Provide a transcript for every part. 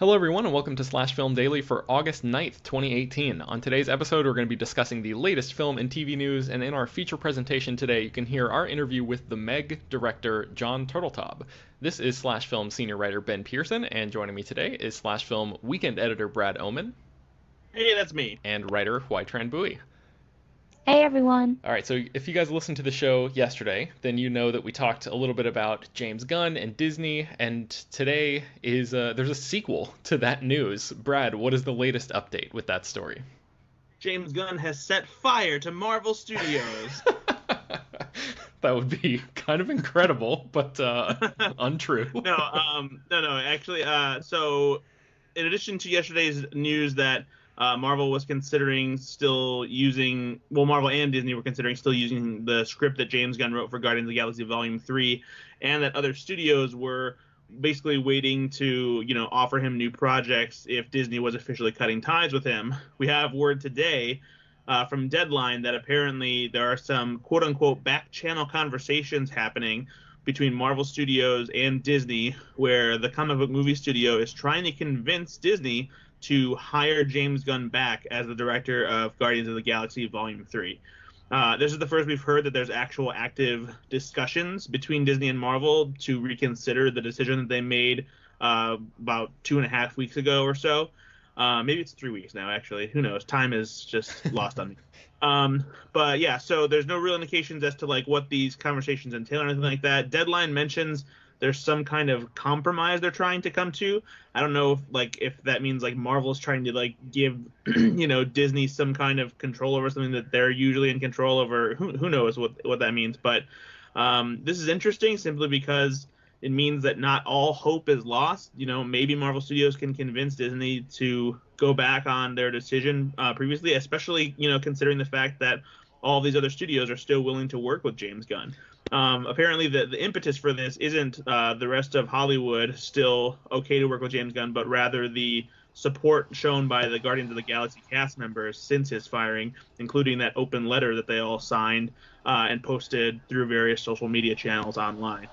Hello, everyone, and welcome to Slash Film Daily for August 9th, 2018. On today's episode, we're going to be discussing the latest film and TV news, and in our feature presentation today, you can hear our interview with the Meg director Jon Turteltaub. This is Slash Film senior writer Ben Pearson, and joining me today is Slash Film weekend editor Brad Oman. Hey, that's me. And writer Hoai-Tran Bui. Hey everyone. All right, so if you guys listened to the show yesterday, then you know that we talked a little bit about James Gunn and Disney, and today is there's a sequel to that news. Brad, what is the latest update with that story? James Gunn has set fire to Marvel Studios. That would be kind of incredible, but untrue. No. Actually, so in addition to yesterday's news that Marvel was considering still using, Marvel and Disney were considering still using the script that James Gunn wrote for Guardians of the Galaxy Volume 3, and that other studios were basically waiting to, offer him new projects if Disney was officially cutting ties with him. We have word today from Deadline that apparently there are some quote-unquote back-channel conversations happening between Marvel Studios and Disney, where the comic book movie studio is trying to convince Disney to hire James Gunn back as the director of Guardians of the Galaxy Volume 3. This is the first we've heard that there's actual active discussions between Disney and Marvel to reconsider the decision that they made about 2.5 weeks ago or so. Maybe it's 3 weeks now, actually. Who knows? Time is just lost on me. But yeah, so there's no real indications as to what these conversations entail or anything like that. Deadline mentions there's some kind of compromise they're trying to come to. I don't know if that means Marvel's trying to give Disney some kind of control over something that they're usually in control over. Who knows what that means? But this is interesting simply because it means that not all hope is lost. Maybe Marvel Studios can convince Disney to go back on their decision previously, especially considering the fact that all these other studios are still willing to work with James Gunn. Apparently, the impetus for this isn't the rest of Hollywood still okay to work with James Gunn, but rather the support shown by the Guardians of the Galaxy cast members since his firing, including that open letter that they all signed and posted through various social media channels online.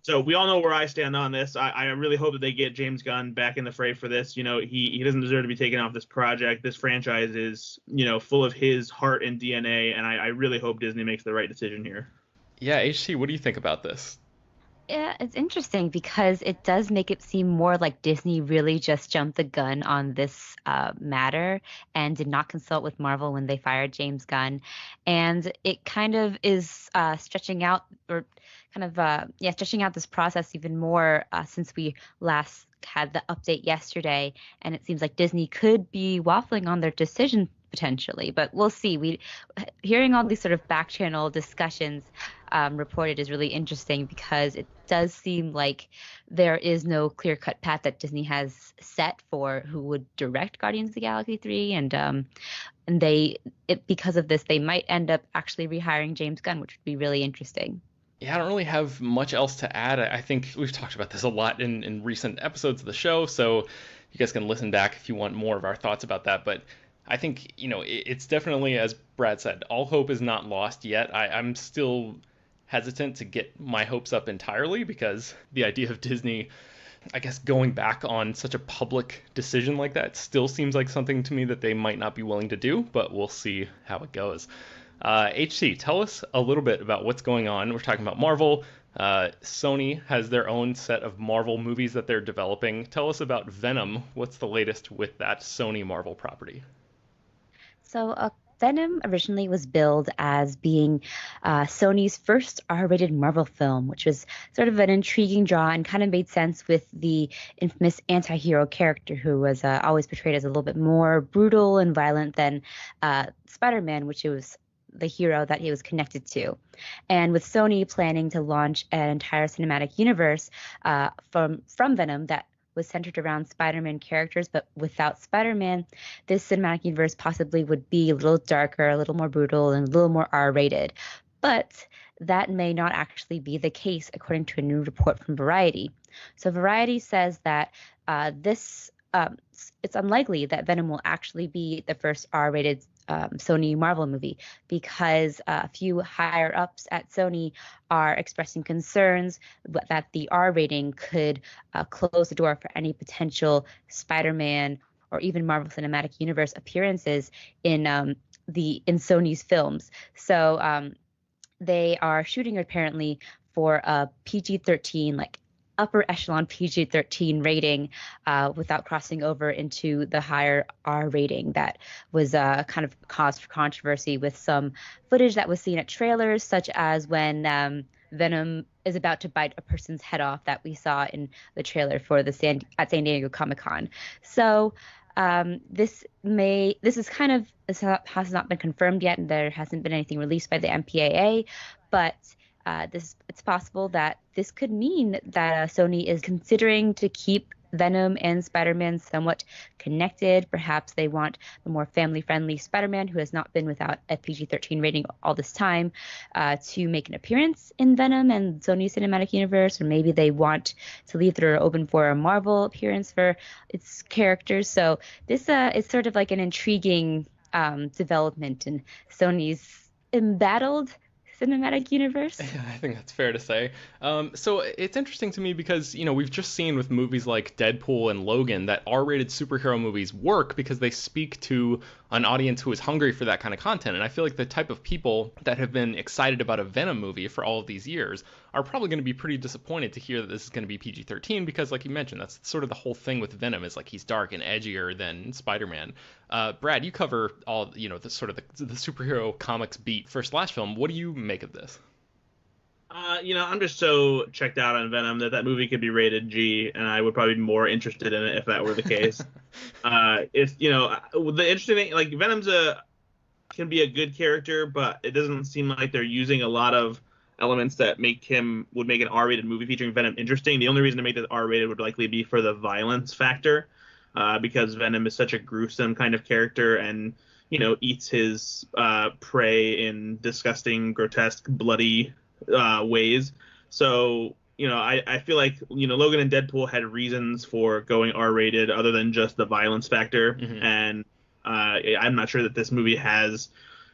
So we all know where I stand on this. I really hope that they get James Gunn back in the fray for this. He doesn't deserve to be taken off this project. This franchise is, full of his heart and DNA, and I really hope Disney makes the right decision here. Yeah, HT, what do you think about this? Yeah, it's interesting because it does make it seem more like Disney really just jumped the gun on this matter and did not consult with Marvel when they fired James Gunn. And it kind of is stretching out this process even more since we last had the update yesterday. And it seems like Disney could be waffling on their decision potentially, but we'll see. Hearing all these sort of back channel discussions reported is really interesting because it does seem like there is no clear-cut path that Disney has set for who would direct Guardians of the Galaxy 3, and because of this, they might end up actually rehiring James Gunn, which would be really interesting. Yeah, I don't really have much else to add. I think we've talked about this a lot in recent episodes of the show, so you guys can listen back if you want more of our thoughts about that, but I think, it's definitely, as Brad said, all hope is not lost yet. I'm still hesitant to get my hopes up entirely because the idea of Disney, I guess, going back on such a public decision like that still seems like something to me that they might not be willing to do, but we'll see how it goes. HC, tell us a little bit about what's going on. We're talking about Marvel. Sony has their own set of Marvel movies that they're developing. Tell us about Venom. What's the latest with that Sony Marvel property? So Venom originally was billed as being Sony's first R-rated Marvel film, which was sort of an intriguing draw and kind of made sense with the infamous anti-hero character who was always portrayed as a little bit more brutal and violent than Spider-Man, which was the hero that he was connected to. And with Sony planning to launch an entire cinematic universe from Venom that was centered around Spider-Man characters, but without Spider-Man, this cinematic universe possibly would be a little darker, a little more brutal, and a little more R-rated. But that may not actually be the case, according to a new report from Variety. So Variety says that this it's unlikely that Venom will actually be the first R-rated Sony Marvel movie, because a few higher ups at Sony are expressing concerns that the R rating could close the door for any potential Spider-Man or even Marvel Cinematic Universe appearances in Sony's films. So they are shooting apparently for a PG-13, like upper echelon PG-13 rating, without crossing over into the higher R rating that was kind of caused for controversy with some footage that was seen at trailers, such as when Venom is about to bite a person's head off that we saw in the trailer for at San Diego Comic-Con. So this has not been confirmed yet, and there hasn't been anything released by the MPAA, but it's possible that this could mean that Sony is considering to keep Venom and Spider-Man somewhat connected. Perhaps they want a more family-friendly Spider-Man who has not been without a PG-13 rating all this time to make an appearance in Venom and Sony's cinematic universe, or maybe they want to leave the door open for a Marvel appearance for its characters. So this is sort of like an intriguing development in Sony's embattled cinematic universe. Yeah, I think that's fair to say. So it's interesting to me because, we've just seen with movies like Deadpool and Logan that R-rated superhero movies work because they speak to an audience who is hungry for that kind of content. And I feel like the type of people that have been excited about a Venom movie for all of these years are probably going to be pretty disappointed to hear that this is going to be PG-13 because, like you mentioned, that's sort of the whole thing with Venom is like he's dark and edgier than Spider-Man. Brad, you cover all, the sort of the superhero comics beat for Slash Film. What do you make of this? I'm just so checked out on Venom that movie could be rated G, and I would probably be more interested in it if that were the case. It's the interesting thing, like Venom's can be a good character, but it doesn't seem like they're using a lot of elements that would make an R-rated movie featuring Venom interesting. The only reason to make this R-rated would likely be for the violence factor, because Venom is such a gruesome kind of character and eats his prey in disgusting, grotesque, bloody ways. So I feel like Logan and Deadpool had reasons for going R-rated other than just the violence factor, and I'm not sure that this movie has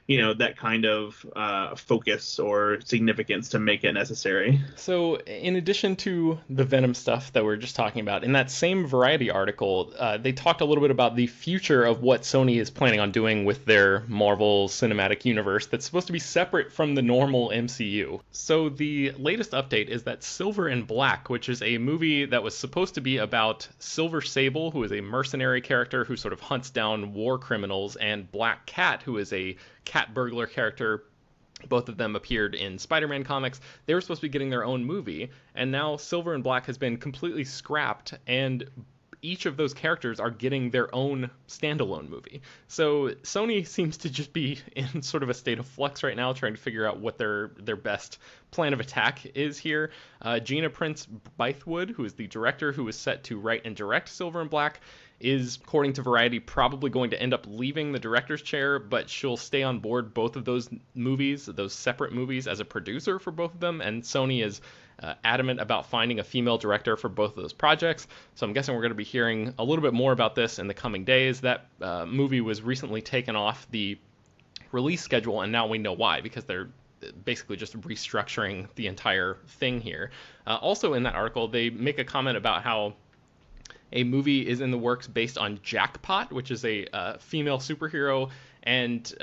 that kind of focus or significance to make it necessary. So in addition to the Venom stuff that we are just talking about, in that same Variety article, they talked a little bit about the future of what Sony is planning on doing with their Marvel Cinematic Universe that's supposed to be separate from the normal MCU. So the latest update is that Silver and Black, which is a movie that was supposed to be about Silver Sable, who is a mercenary character who sort of hunts down war criminals, and Black Cat, who is a cat burglar character. Both of them appeared in Spider-Man comics. They were supposed to be getting their own movie, and now Silver and Black has been completely scrapped, and each of those characters are getting their own standalone movie. So Sony seems to just be in sort of a state of flux right now, trying to figure out what their best plan of attack is here. Gina Prince Bythewood, who is the director who is set to write and direct Silver and Black, is, according to Variety, probably going to end up leaving the director's chair, but she'll stay on board both of those movies, those separate movies, as a producer for both of them, and Sony is adamant about finding a female director for both of those projects. So I'm guessing we're going to be hearing a little bit more about this in the coming days. That movie was recently taken off the release schedule, and now we know why, because they're basically just restructuring the entire thing here. Also in that article, they make a comment about how a movie is in the works based on Jackpot, which is a female superhero, and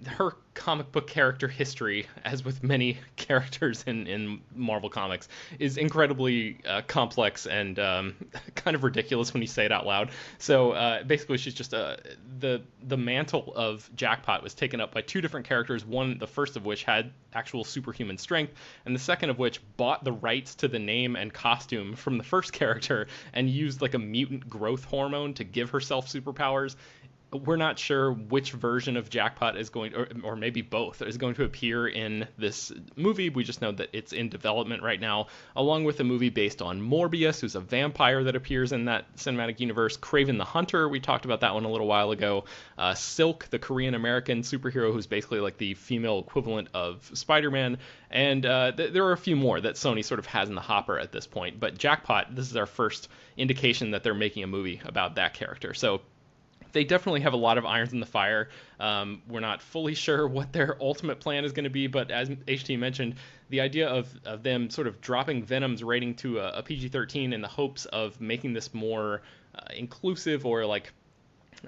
her comic book character history, as with many characters in Marvel Comics, is incredibly complex and kind of ridiculous when you say it out loud. So basically, she's just the mantle of Jackpot was taken up by two different characters. One, the first of which had actual superhuman strength, and the second of which bought the rights to the name and costume from the first character and used like a mutant growth hormone to give herself superpowers. we're not sure which version of Jackpot is going, or maybe both, is going to appear in this movie. We just know that it's in development right now, along with a movie based on Morbius, who's a vampire that appears in that cinematic universe. Kraven the Hunter, we talked about that one a little while ago. Silk, the Korean American superhero, who's basically like the female equivalent of Spider-Man. And there are a few more that Sony sort of has in the hopper at this point. But Jackpot, this is our first indication that they're making a movie about that character. So they definitely have a lot of irons in the fire. We're not fully sure what their ultimate plan is going to be, but as HT mentioned, the idea of them sort of dropping Venom's rating to a PG-13 in the hopes of making this more inclusive, or like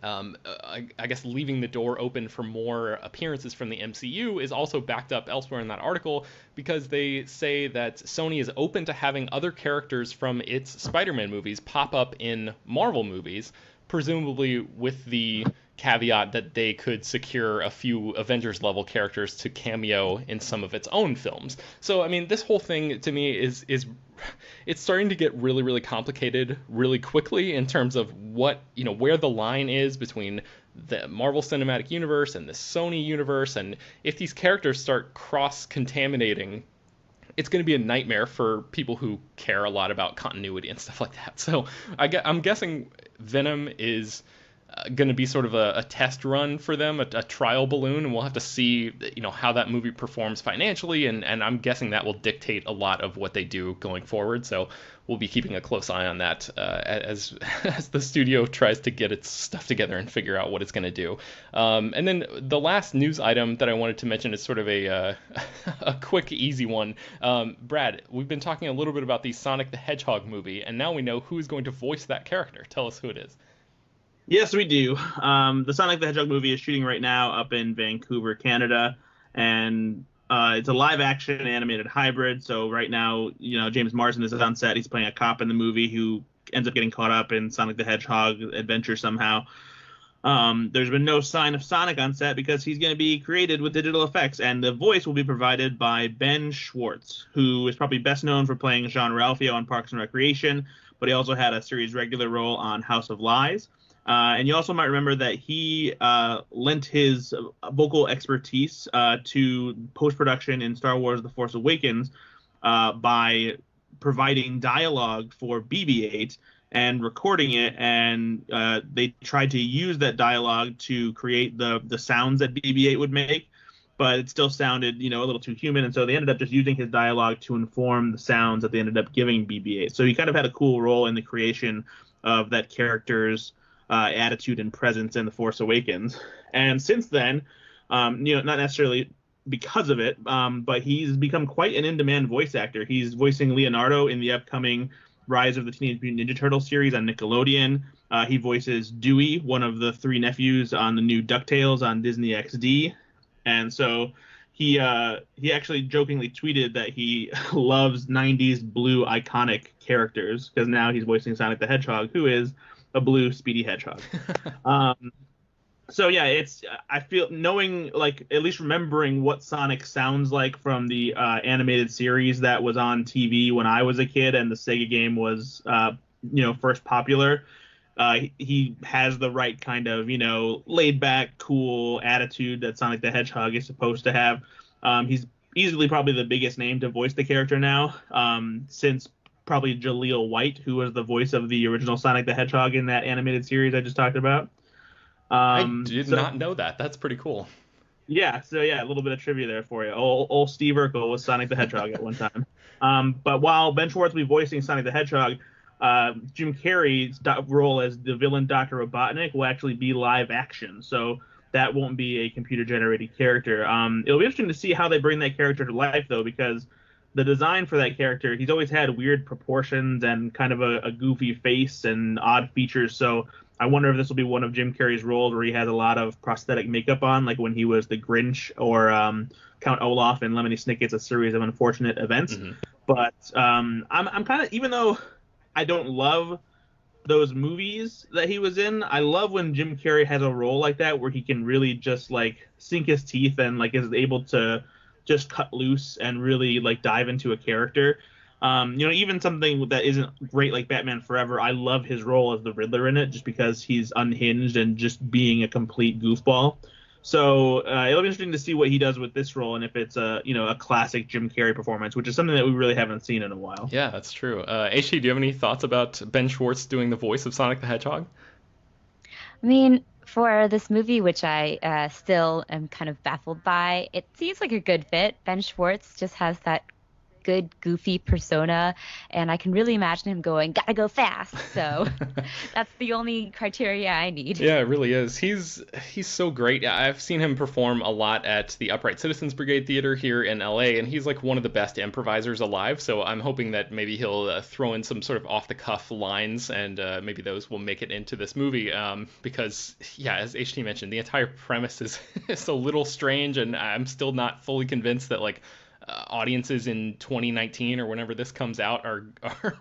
I guess leaving the door open for more appearances from the MCU, is also backed up elsewhere in that article, because they say that Sony is open to having other characters from its Spider-Man movies pop up in Marvel movies, presumably with the caveat that they could secure a few Avengers level characters to cameo in some of its own films. So I mean, this whole thing to me is it's starting to get really, really complicated really quickly in terms of what, where the line is between the Marvel Cinematic Universe and the Sony universe, and if these characters start cross-contaminating, it's going to be a nightmare for people who care a lot about continuity and stuff like that. So I'm guessing Venom is going to be sort of a test run for them, a trial balloon, and we'll have to see how that movie performs financially, and I'm guessing that will dictate a lot of what they do going forward. So we'll be keeping a close eye on that as the studio tries to get its stuff together and figure out what it's going to do. And then the last news item that I wanted to mention is sort of a quick, easy one. Brad, we've been talking a little bit about the Sonic the Hedgehog movie, and now we know who is going to voice that character. Tell us who it is. Yes, we do. The Sonic the Hedgehog movie is shooting right now up in Vancouver, Canada, and it's a live-action animated hybrid. So right now, James Marsden is on set. He's playing a cop in the movie who ends up getting caught up in Sonic the Hedgehog adventure somehow. There's been no sign of Sonic on set because he's going to be created with digital effects, and the voice will be provided by Ben Schwartz, who is probably best known for playing Jean-Ralphio on Parks and Recreation, but he also had a series regular role on House of Lies. And you also might remember that he lent his vocal expertise to post-production in Star Wars The Force Awakens by providing dialogue for BB-8 and recording it, and they tried to use that dialogue to create the sounds that BB-8 would make, but it still sounded, a little too human, and so they ended up just using his dialogue to inform the sounds that they ended up giving BB-8. So he kind of had a cool role in the creation of that character's attitude and presence in The Force Awakens. And since then, not necessarily because of it, but he's become quite an in-demand voice actor. He's voicing Leonardo in the upcoming Rise of the Teenage Mutant Ninja Turtles series on Nickelodeon. He voices Dewey, one of the three nephews on the new DuckTales on Disney XD. And so he actually jokingly tweeted that he loves 90s blue iconic characters, because now he's voicing Sonic the Hedgehog, who is a blue speedy hedgehog. So yeah, I feel, knowing, like, at least remembering what Sonic sounds like from the animated series that was on TV when I was a kid and the Sega game was first popular, he has the right kind of laid back, cool attitude that Sonic the Hedgehog is supposed to have. He's easily probably the biggest name to voice the character now, since probably Jaleel White, who was the voice of the original Sonic the Hedgehog in that animated series I just talked about. I did not know that. That's pretty cool. Yeah, so yeah, a little bit of trivia there for you. Old Steve Urkel was Sonic the Hedgehog at one time. But while Ben Schwartz will be voicing Sonic the Hedgehog, Jim Carrey's role as the villain Dr. Robotnik will actually be live action. So that won't be a computer-generated character. It'll be interesting to see how they bring that character to life, though, because the design for that character, he's always had weird proportions and kind of a goofy face and odd features. So I wonder if this will be one of Jim Carrey's roles where he has a lot of prosthetic makeup on, like when he was the Grinch or Count Olaf in Lemony Snicket's A Series of Unfortunate Events. Mm-hmm. But I'm kind of, even though I don't love those movies that he was in, I love when Jim Carrey has a role like that where he can really just like sink his teeth and like is able to just cut loose and really like dive into a character. Even something that isn't great like Batman Forever, I love his role as the Riddler in it, just because he's unhinged and just being a complete goofball. So it'll be interesting to see what he does with this role, and if it's a classic Jim Carrey performance, which is something that we really haven't seen in a while. Yeah, that's true. HT, do you have any thoughts about Ben Schwartz doing the voice of Sonic the Hedgehog? I mean, for this movie, which I still am kind of baffled by, it seems like a good fit. Ben Schwartz just has that good goofy persona, and I can really imagine him going, gotta go fast. So that's the only criteria I need. Yeah, it really is. He's so great. I've seen him perform a lot at the Upright Citizens Brigade Theater here in LA, and he's like one of the best improvisers alive. So I'm hoping that maybe he'll throw in some sort of off the cuff lines, and maybe those will make it into this movie. Because yeah, as HT mentioned, the entire premise is a little strange, and I'm still not fully convinced that like audiences in 2019 or whenever this comes out are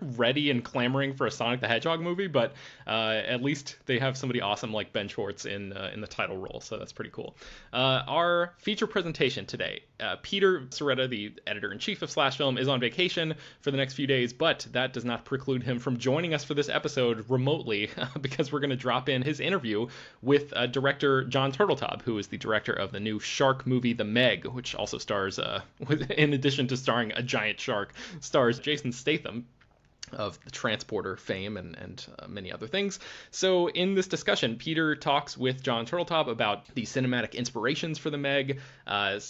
ready and clamoring for a Sonic the Hedgehog movie, but at least they have somebody awesome like Ben Schwartz in the title role, so that's pretty cool. Our feature presentation today, Peter Soretta, the editor-in-chief of Slash Film, is on vacation for the next few days, but that does not preclude him from joining us for this episode remotely because we're going to drop in his interview with director Jon Turteltaub, who is the director of the new shark movie The Meg, which also stars in addition to starring a giant shark, stars Jason Statham of the Transporter fame and many other things. So in this discussion, Peter talks with Jon Turteltaub about the cinematic inspirations for The Meg,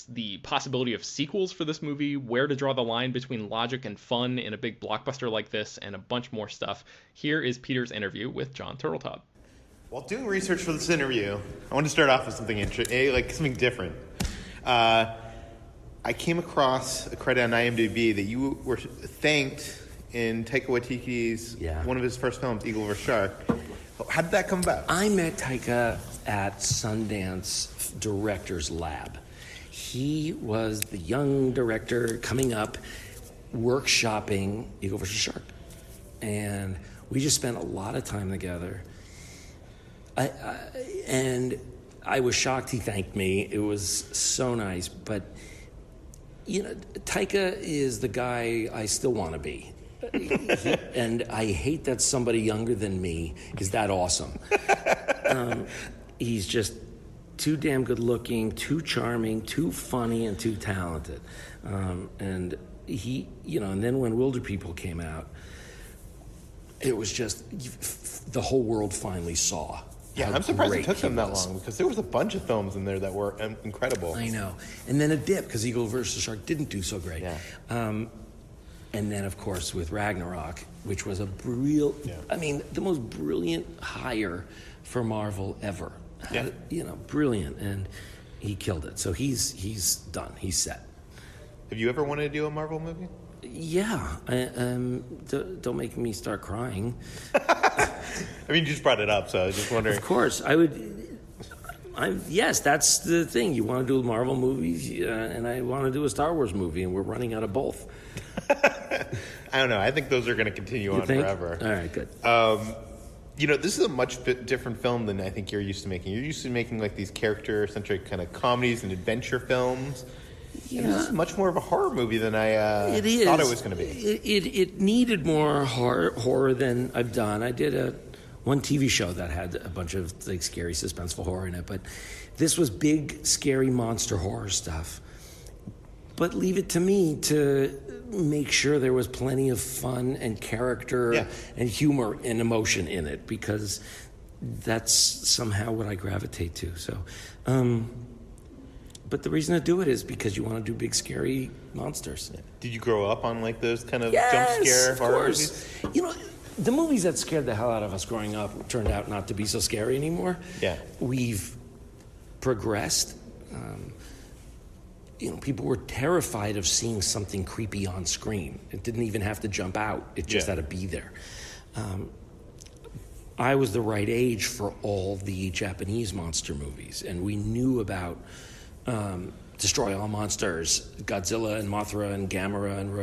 the possibility of sequels for this movie, where to draw the line between logic and fun in a big blockbuster like this, and a bunch more stuff. Here is Peter's interview with Jon Turteltaub. While doing research for this interview, I want to start off with something something different. I came across a credit on IMDb that you were thanked in Taika Waititi's one of his first films, Eagle vs. Shark. How did that come about? I met Taika at Sundance Director's Lab. He was the young director coming up, workshopping Eagle vs. Shark. And we just spent a lot of time together. And I was shocked he thanked me. It was so nice. But, Taika is the guy I still want to be. And I hate that somebody younger than me is that awesome. He's just too damn good looking, too charming, too funny, and too talented. And he, and then when Wilder People came out, it was just the whole world finally saw. Yeah, I'm surprised it took them that long, because there was a bunch of films in there that were incredible. I know. And then a dip, because Eagle vs. Shark didn't do so great. Yeah. And then, of course, with Ragnarok, which was the most brilliant hire for Marvel ever. Yeah. Brilliant. And he killed it. So he's done. He's set. Have you ever wanted to do a Marvel movie? Yeah. Don't make me start crying. I mean, you just brought it up, so I was just wondering. Of course. Yes, that's the thing. You want to do Marvel movies, and I want to do a Star Wars movie, and we're running out of both. I don't know. I think those are going to continue on forever. All right, good. This is a much different film than I think you're used to making. You're used to making like these character-centric kind of comedies and adventure films. Yeah. And this is much more of a horror movie than I thought it was going to be. It needed more horror than I've done. I did one TV show that had a bunch of like scary, suspenseful horror in it, but this was big, scary monster horror stuff. But leave it to me to make sure there was plenty of fun and character and humor and emotion in it, because that's somehow what I gravitate to. So, but the reason to do it is because you want to do big, scary monsters. Did you grow up on like those kind of jump scare horror movies? The movies that scared the hell out of us growing up turned out not to be so scary anymore. Yeah. We've progressed. People were terrified of seeing something creepy on screen. It didn't even have to jump out. It just had to be there. I was the right age for all the Japanese monster movies, and we knew about Destroy All Monsters, Godzilla and Mothra and Gamera and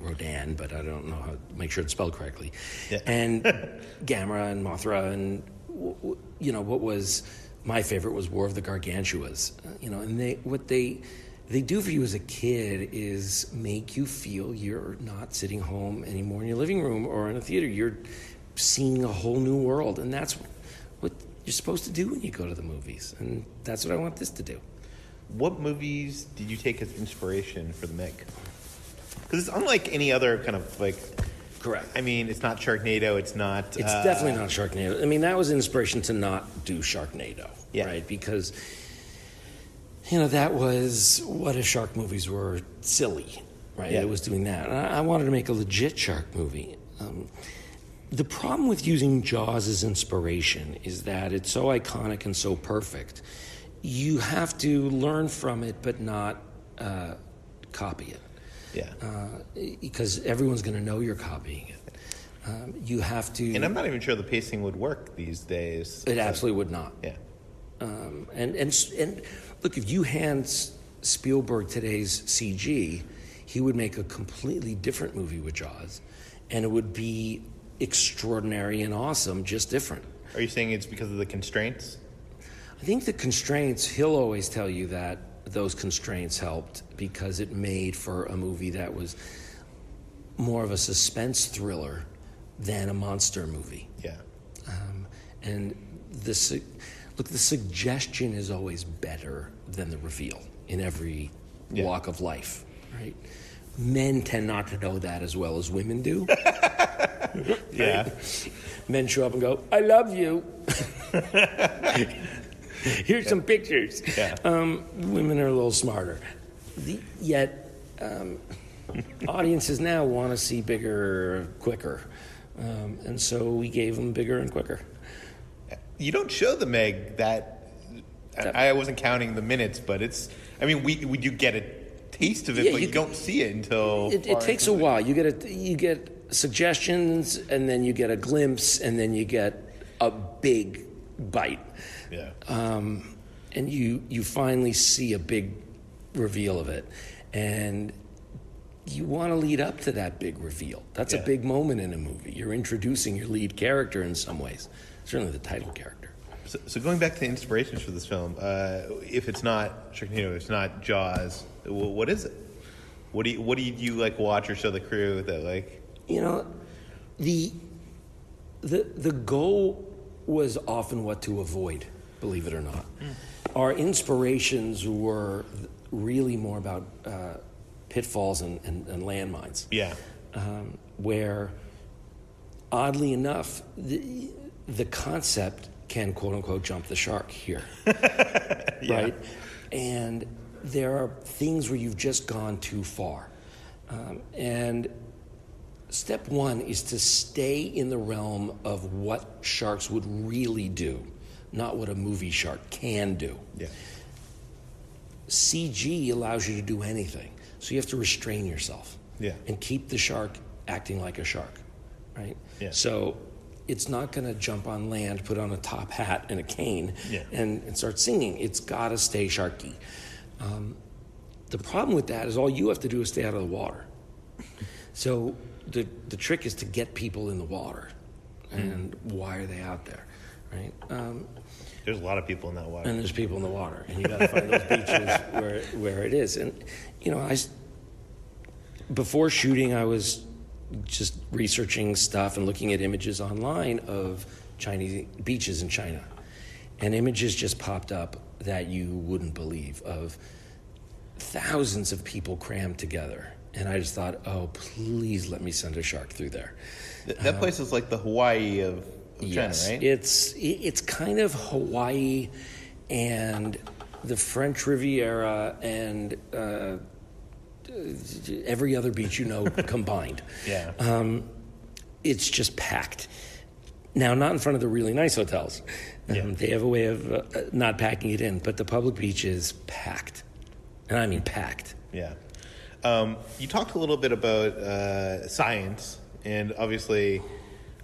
Rodan, but I don't know how to make sure it's spelled correctly. Yeah. And Gamera and Mothra, and what was my favorite was War of the Gargantuas. And they do for you as a kid is make you feel you're not sitting home anymore in your living room or in a theater. You're seeing a whole new world, and that's what you're supposed to do when you go to the movies, and that's what I want this to do. What movies did you take as inspiration for the Meg? Because it's unlike any other kind of like... Correct. I mean, it's not Sharknado, it's not... It's definitely not Sharknado. I mean, that was inspiration to not do Sharknado, yeah. right? Because, that was what if shark movies were silly, right? Yeah. It was doing that. And I wanted to make a legit shark movie. The problem with using Jaws as inspiration is that it's so iconic and so perfect. You have to learn from it, but not copy it. Yeah. Because everyone's going to know you're copying it. You have to... And I'm not even sure the pacing would work these days. It absolutely would not. Yeah. And look, if you hand Spielberg today's CG, he would make a completely different movie with Jaws, and it would be extraordinary and awesome, just different. Are you saying it's because of the constraints? I think the constraints, he'll always tell you that those constraints helped because it made for a movie that was more of a suspense thriller than a monster movie. Yeah. And the suggestion is always better than the reveal in every walk of life, right? Men tend not to know that as well as women do. Yeah. Men show up and go, "I love you." Here's some pictures. Yeah. Women are a little smarter. Yet, audiences now want to see bigger, quicker. And so we gave them bigger and quicker. You don't show the Meg that... I wasn't counting the minutes, but it's... I mean, we do get a taste of it, but you don't see it until... It takes a while. You get suggestions, and then you get a glimpse, and then you get a big bite. Yeah. And you finally see a big reveal of it. And you want to lead up to that big reveal. That's a big moment in a movie. You're introducing your lead character in some ways. Certainly the title character. So going back to the inspirations for this film, if it's not Sharknado, if it's not Jaws, what is it? What do you like watch or show the crew that like? The goal was often what to avoid, believe it or not. Our inspirations were really more about pitfalls and landmines. Yeah. Where, oddly enough, the concept can, quote unquote, jump the shark here. Right? And there are things where you've just gone too far. And step one is to stay in the realm of what sharks would really do, not what a movie shark can do. Yeah. CG allows you to do anything, so you have to restrain yourself. Yeah. And keep the shark acting like a shark, right? Yeah. So it's not going to jump on land, put on a top hat and a cane, and start singing. It's got to stay sharky. The problem with that is all you have to do is stay out of the water. So the trick is to get people in the water. And why are they out there, right? There's a lot of people in that water. And there's people in the water, and you got to find those beaches where it is. And before shooting, I was just researching stuff and looking at images online of Chinese beaches in China, and images just popped up that you wouldn't believe of thousands of people crammed together. And I just thought, oh, please let me send a shark through there. That place is like the Hawaii of China, right? It's kind of Hawaii and the French Riviera and every other beach combined. Yeah. It's just packed. Now, not in front of the really nice hotels. They have a way of not packing it in, but the public beach is packed. And I mean packed. Yeah. You talked a little bit about science, and obviously,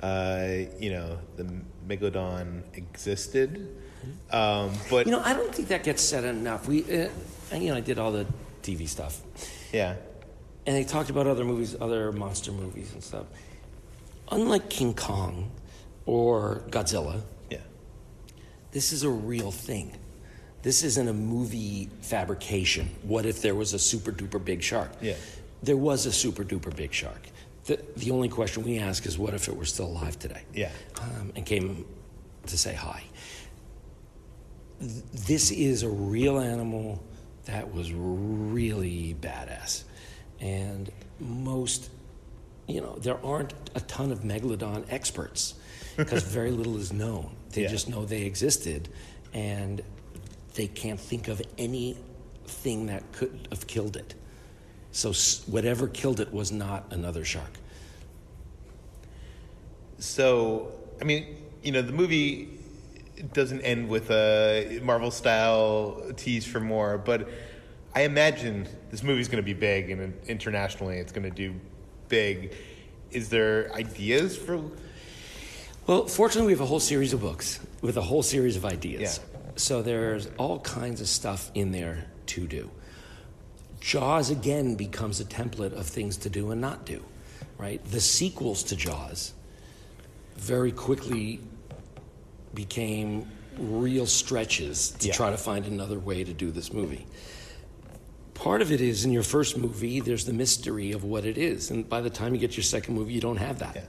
the Megalodon existed, but I don't think that gets said enough. I did all the TV stuff. Yeah. And they talked about other movies, other monster movies and stuff. Unlike King Kong or Godzilla, this is a real thing. This isn't a movie fabrication. What if there was a super duper big shark? Yeah. There was a super duper big shark. The only question we ask is, what if it were still alive today? Yeah. And came to say hi. This is a real animal that was really badass. And most, there aren't a ton of megalodon experts because very little is known. They just know they existed, and they can't think of anything that could have killed it. So whatever killed it was not another shark. So, I mean, the movie doesn't end with a Marvel-style tease for more, but I imagine this movie's going to be big, and internationally it's going to do big. Is there ideas for... Well, fortunately, we have a whole series of books with a whole series of ideas. Yeah. So there's all kinds of stuff in there to do. Jaws, again, becomes a template of things to do and not do, right? The sequels to Jaws very quickly became real stretches to try to find another way to do this movie. Part of it is, in your first movie, there's the mystery of what it is. And by the time you get your second movie, you don't have that. Yeah.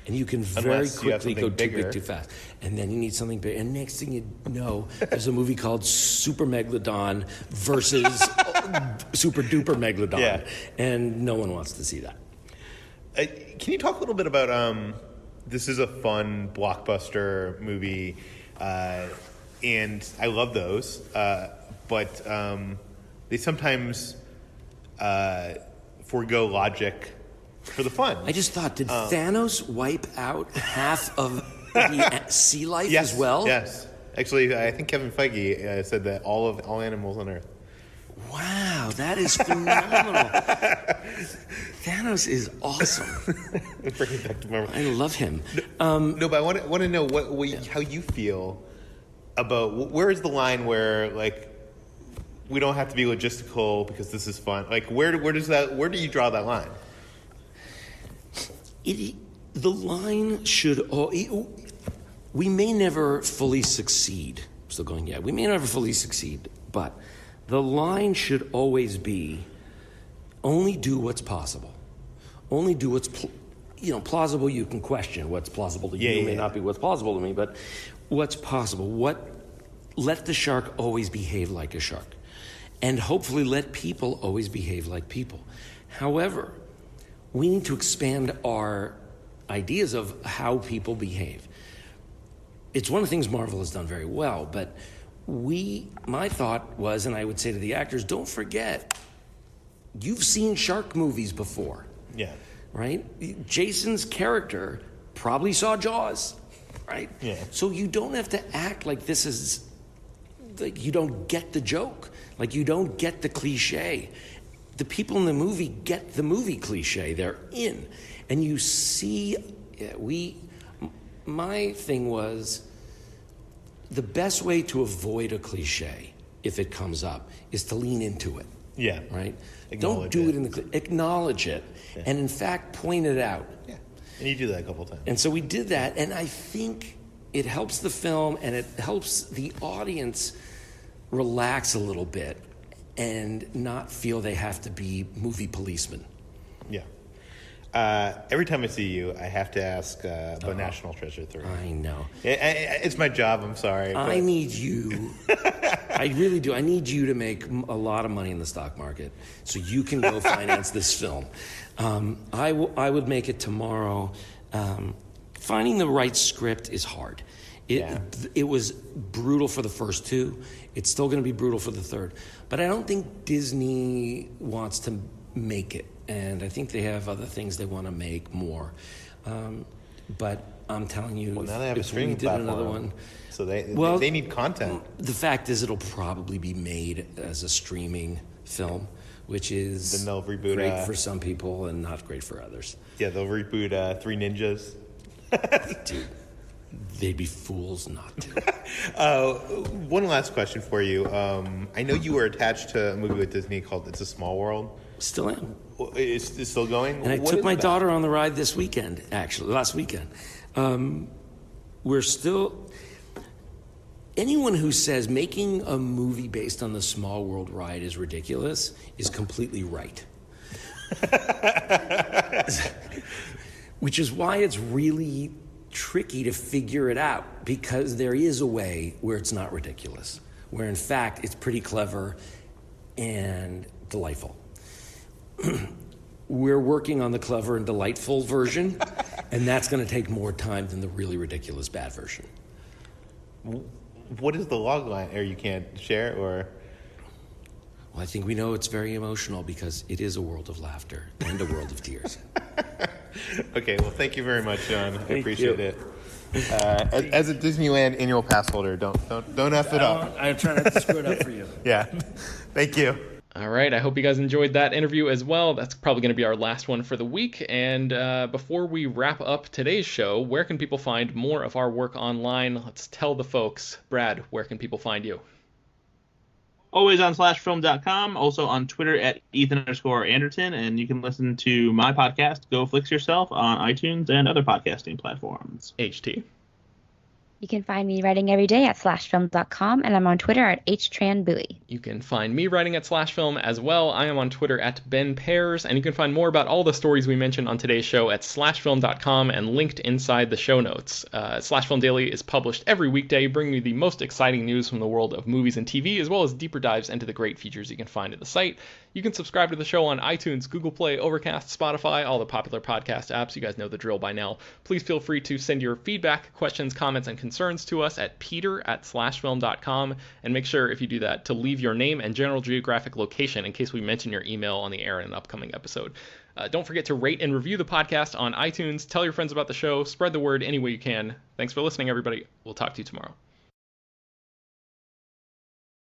And you can very quickly go too big too fast. And then you need something big. And next thing you know, there's a movie called Super Megalodon versus Super Duper Megalodon. Yeah. And no one wants to see that. Can you talk a little bit about... this is a fun blockbuster movie, and I love those, but they sometimes forego logic for the fun. I just thought, did Thanos wipe out half of the sea life as well? Yes. Actually, I think Kevin Feige said that all animals on Earth. Wow, that is phenomenal. Thanos is awesome. Bring it back to Marvel. I love him. No, but I want to know how you feel about where is the line where, like, we don't have to be logistical because this is fun. Like, where do you draw that line? The line should... we may never fully succeed. I'm still going, we may never fully succeed, but the line should always be only do what's possible. Only do what's plausible. You can question what's plausible to you. May not be what's plausible to me, but what's possible. Let the shark always behave like a shark. And hopefully let people always behave like people. However, we need to expand our ideas of how people behave. It's one of the things Marvel has done very well, but my thought was, and I would say to the actors, don't forget, you've seen shark movies before. Yeah. Right? Jason's character probably saw Jaws, right? Yeah. So you don't have to act like this is, like you don't get the joke, like you don't get the cliche. The people in the movie get the movie cliche. They're in. And you see, my thing was, the best way to avoid a cliche, if it comes up, is to lean into it. Yeah. Right? Don't do it acknowledge it, and in fact, point it out. Yeah. And you do that a couple times. And so we did that, and I think it helps the film, and it helps the audience relax a little bit and not feel they have to be movie policemen. Yeah. Every time I see you, I have to ask about National Treasure 3. I know. It's my job, I'm sorry. I need you. I really do. I need you to make a lot of money in the stock market so you can go finance this film. I would make it tomorrow. Finding the right script is hard. It was brutal for the first two. It's still going to be brutal for the third. But I don't think Disney wants to make it. And I think they have other things they want to make more. But I'm telling you, now they have a if we streaming did platform, another one... So they need content. The fact is it'll probably be made as a streaming film, which is then they'll reboot, great for some people and not great for others. Yeah, they'll reboot Three Ninjas. Dude, they'd be fools not to. One last question for you. I know you were attached to a movie with Disney called It's a Small World. Still am. It's still going? And I took my daughter on the ride this weekend, last weekend. We're still... anyone who says making a movie based on the Small World ride is ridiculous is completely right. Which is why it's really tricky to figure it out, because there is a way where it's not ridiculous, where in fact it's pretty clever and delightful. We're working on the clever and delightful version, and that's going to take more time than the really ridiculous bad version. What is the log line? Or you can't share, or? Well, I think we know it's very emotional because it is a world of laughter and a world of tears. Okay, well, thank you very much, John. I appreciate you. it. As a Disneyland annual pass holder, don't F it up. I'm trying not to screw it up for you. Yeah, thank you. All right, I hope you guys enjoyed that interview as well. That's probably going to be our last one for the week. And before we wrap up today's show, where can people find more of our work online? Let's tell the folks. Brad, where can people find you? Always on slashfilm.com, also on Twitter at Ethan_Anderton, and you can listen to my podcast, Go Flix Yourself, on iTunes and other podcasting platforms. HT. You can find me writing every day at slashfilm.com, and I'm on Twitter at Hoai-Tran Bui. You can find me writing at Slashfilm as well. I am on Twitter at Ben Pearson, and you can find more about all the stories we mentioned on today's show at slashfilm.com and linked inside the show notes. Slashfilm Daily is published every weekday, bringing you the most exciting news from the world of movies and TV, as well as deeper dives into the great features you can find at the site. You can subscribe to the show on iTunes, Google Play, Overcast, Spotify, all the popular podcast apps. You guys know the drill by now. Please feel free to send your feedback, questions, comments, and concerns to us at peter@slashfilm.com, and make sure, if you do that, to leave your name and general geographic location in case we mention your email on the air in an upcoming episode. Don't forget to rate and review the podcast on iTunes. Tell your friends about the show. Spread the word any way you can. Thanks for listening, everybody. We'll talk to you tomorrow.